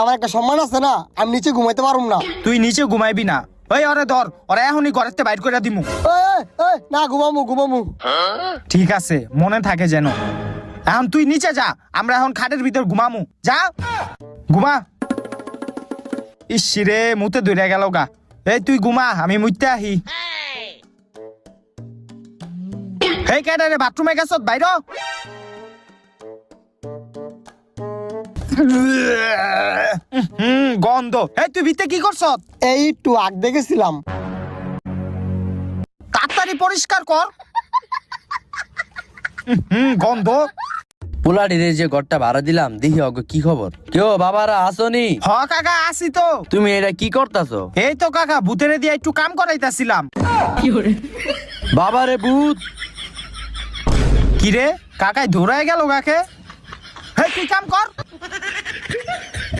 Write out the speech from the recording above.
আমার একটা সম্মান আছে না, আমি নিচে ঘুমাইতে পারুম না। তুই নিচে ঘুমাইবি না। ওই ওরে ধর, ওরা এখনই ঘরের থেকে বাইর করে দিমু। না ঘুমামু। ঠিক আছে, মনে থাকে যেন। এখন তুই নিচে যা, আমরা এখন খাটের ভিতর ঘুমামু। যা ঘুমা। ইসিরে মুতে ধরে গেল গা। এই তুই ঘুমা, আমি মুইতে আহি। এই কেডারে বাথরুমে গেছত বাইর। গন্ধ। এই তুই ভিতরে কি করছ? এই একটু আগ দেখেছিলাম। তাড়াতাড়ি পরিষ্কার কর। গন্ধ। পোলাটির যে ঘরটা ভাড়া দিলাম, দেখি অগ কি খবর। কেউ বাবারা আসনি? হ কাকা, আসি তো। তুমি এটা কি করতাছো? এই তো কাকা, ভূতেরে দিয়ে একটু কাম করাইতাছিলাম। বাবারে ভূত। কিরে কাকাই ধরাই গেল কাকে? তুই কাম কর।